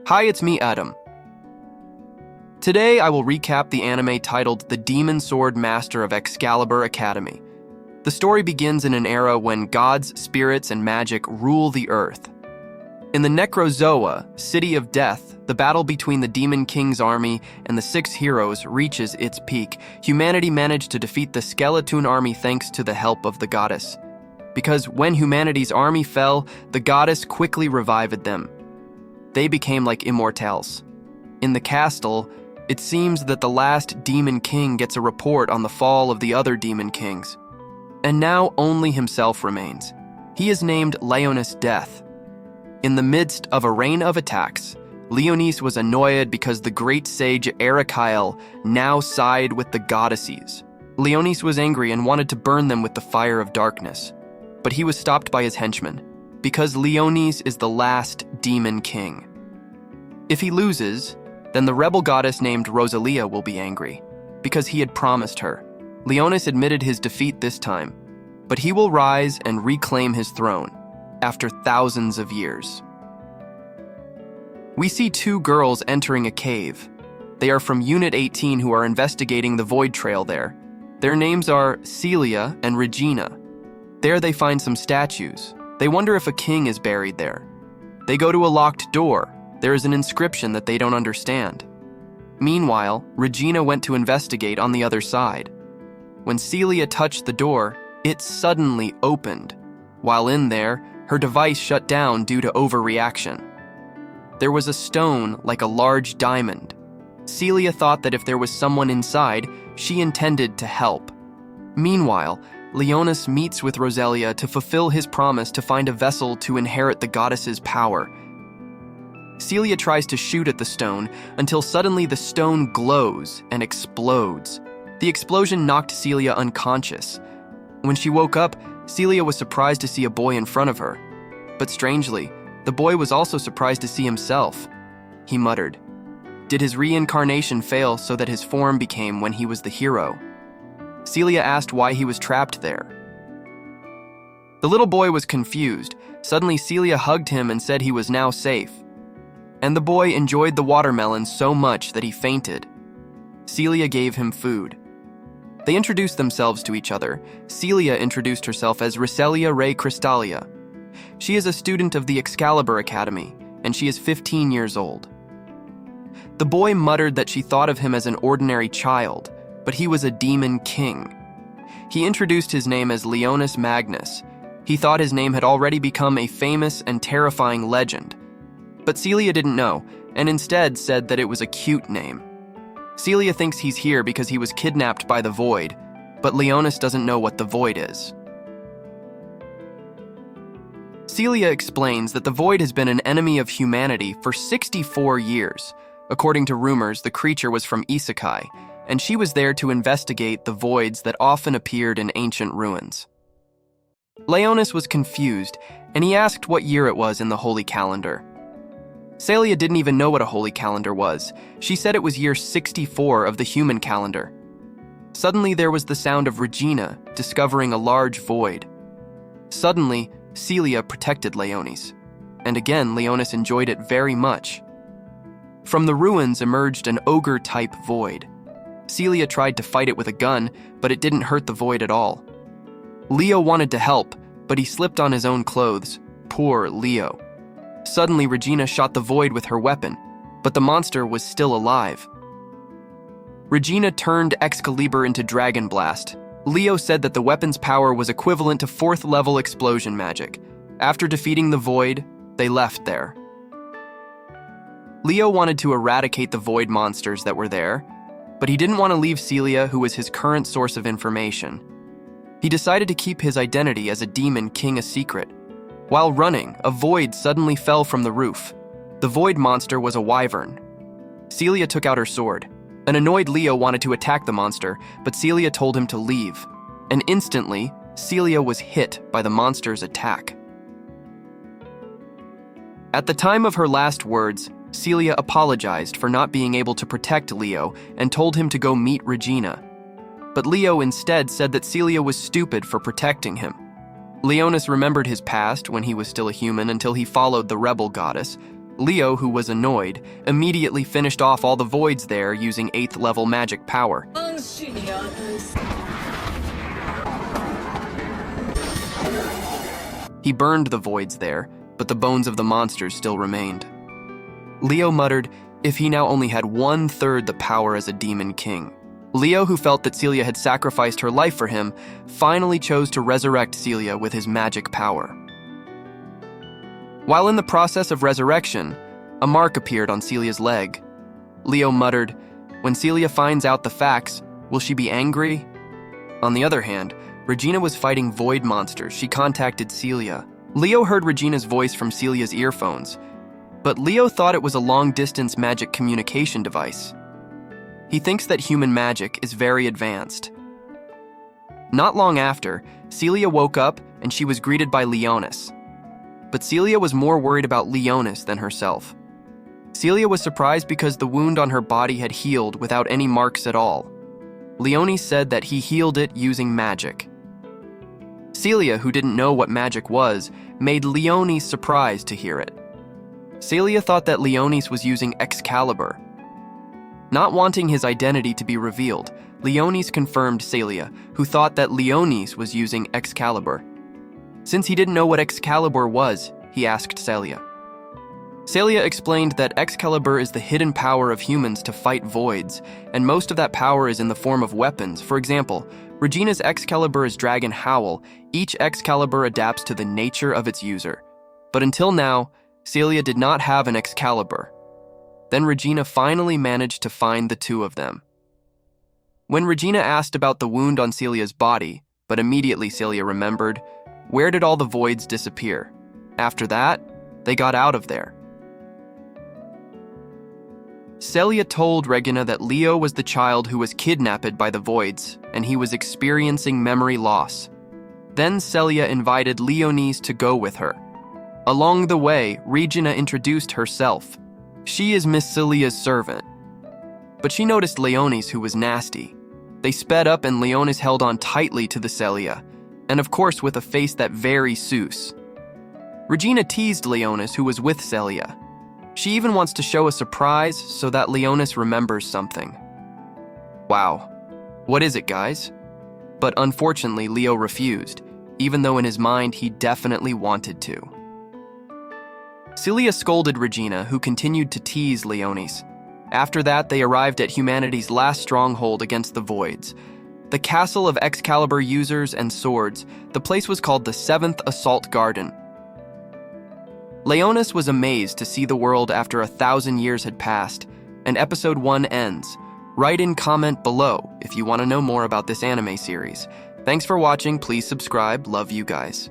Hi, it's me, Adam. Today I will recap the anime titled The Demon Sword Master of Excalibur Academy. The story begins in an era when gods, spirits, and magic rule the earth. In the Necrozoa, City of Death, the battle between the Demon King's army and the 6 heroes reaches its peak. Humanity managed to defeat the Skeleton army thanks to the help of the goddess. Because when humanity's army fell, the goddess quickly revived them. They became like immortals. In the castle, it seems that the last Demon King gets a report on the fall of the other Demon Kings. And now only himself remains. He is named Leonis Death. In the midst of a rain of attacks, Leonis was annoyed because the great sage Erikael now sided with the goddesses. Leonis was angry and wanted to burn them with the fire of darkness. But he was stopped by his henchmen, because Leonis is the last Demon King. If he loses, then the rebel goddess named Rosalia will be angry, because he had promised her. Leonis admitted his defeat this time, but he will rise and reclaim his throne after thousands of years. We see 2 girls entering a cave. They are from Unit 18 who are investigating the void trail there. Their names are Celia and Regina. There they find some statues. They wonder if a king is buried there. They go to a locked door. There is an inscription that they don't understand. Meanwhile, Regina went to investigate on the other side. When Celia touched the door, it suddenly opened. While in there, her device shut down due to overreaction. There was a stone like a large diamond. Celia thought that if there was someone inside, she intended to help. Meanwhile, Leonis meets with Rosalia to fulfill his promise to find a vessel to inherit the goddess's power. Celia tries to shoot at the stone until suddenly the stone glows and explodes. The explosion knocked Celia unconscious. When she woke up, Celia was surprised to see a boy in front of her. But strangely, the boy was also surprised to see himself. He muttered. Did his reincarnation fail so that his form became when he was the hero? Celia asked why he was trapped there. The little boy was confused. Suddenly Celia hugged him and said he was now safe. And the boy enjoyed the watermelon so much that he fainted. Celia gave him food. They introduced themselves to each other. Celia introduced herself as Rosalia Ray Crystalia. She is a student of the Excalibur Academy, and she is 15 years old. The boy muttered that she thought of him as an ordinary child, but he was a demon king. He introduced his name as Leonis Magnus. He thought his name had already become a famous and terrifying legend. But Celia didn't know, and instead said that it was a cute name. Celia thinks he's here because he was kidnapped by the Void, but Leonis doesn't know what the Void is. Celia explains that the Void has been an enemy of humanity for 64 years. According to rumors, the creature was from Isekai, and she was there to investigate the voids that often appeared in ancient ruins. Leonis was confused, and he asked what year it was in the holy calendar. Celia didn't even know what a holy calendar was. She said it was year 64 of the human calendar. Suddenly there was the sound of Regina discovering a large void. Suddenly, Celia protected Leonis, and again Leonis enjoyed it very much. From the ruins emerged an ogre-type void. Celia tried to fight it with a gun, but it didn't hurt the void at all. Leo wanted to help, but he slipped on his own clothes. Poor Leo. Suddenly, Regina shot the void with her weapon, but the monster was still alive. Regina turned Excalibur into Dragon Blast. Leo said that the weapon's power was equivalent to 4th level explosion magic. After defeating the void, they left there. Leo wanted to eradicate the void monsters that were there, but he didn't want to leave Celia, who was his current source of information. He decided to keep his identity as a demon king a secret. While running, a void suddenly fell from the roof. The void monster was a wyvern. Celia took out her sword. An annoyed Leo wanted to attack the monster, but Celia told him to leave. And instantly, Celia was hit by the monster's attack. At the time of her last words, Celia apologized for not being able to protect Leo and told him to go meet Regina. But Leo instead said that Celia was stupid for protecting him. Leonis remembered his past when he was still a human until he followed the rebel goddess. Leo, who was annoyed, immediately finished off all the voids there using 8th level magic power. He burned the voids there, but the bones of the monsters still remained. Leo muttered if he now only had 1/3 the power as a demon king. Leo, who felt that Celia had sacrificed her life for him, finally chose to resurrect Celia with his magic power. While in the process of resurrection, a mark appeared on Celia's leg. Leo muttered, when Celia finds out the facts, will she be angry? On the other hand, Regina was fighting void monsters. She contacted Celia. Leo heard Regina's voice from Celia's earphones, but Leo thought it was a long-distance magic communication device. He thinks that human magic is very advanced. Not long after, Celia woke up and she was greeted by Leonis. But Celia was more worried about Leonis than herself. Celia was surprised because the wound on her body had healed without any marks at all. Leonis said that he healed it using magic. Celia, who didn't know what magic was, made Leonis surprised to hear it. Celia thought that Leonis was using Excalibur. Not wanting his identity to be revealed, Leonis confirmed Celia, who thought that Leonis was using Excalibur. Since he didn't know what Excalibur was, he asked Celia. Celia explained that Excalibur is the hidden power of humans to fight voids, and most of that power is in the form of weapons. For example, Regina's Excalibur is Dragon Howl. Each Excalibur adapts to the nature of its user. But until now, Celia did not have an Excalibur. Then Regina finally managed to find the two of them. When Regina asked about the wound on Celia's body, but immediately Celia remembered, where did all the voids disappear? After that, they got out of there. Celia told Regina that Leo was the child who was kidnapped by the voids, and he was experiencing memory loss. Then Celia invited Leonis to go with her. Along the way, Regina introduced herself. She is Miss Celia's servant. But she noticed Leonis, who was nasty. They sped up and Leonis held on tightly to the Celia, and of course with a face that very Seuss. Regina teased Leonis, who was with Celia. She even wants to show a surprise so that Leonis remembers something. Wow. What is it, guys? But unfortunately, Leo refused, even though in his mind he definitely wanted to. Celia scolded Regina, who continued to tease Leonis. After that, they arrived at humanity's last stronghold against the voids, the castle of Excalibur users and swords. The place was called the 7th Assault Garden. Leonis was amazed to see the world after 1,000 years had passed, and episode 1 ends. Write in comment below if you want to know more about this anime series. Thanks for watching, please subscribe, love you guys.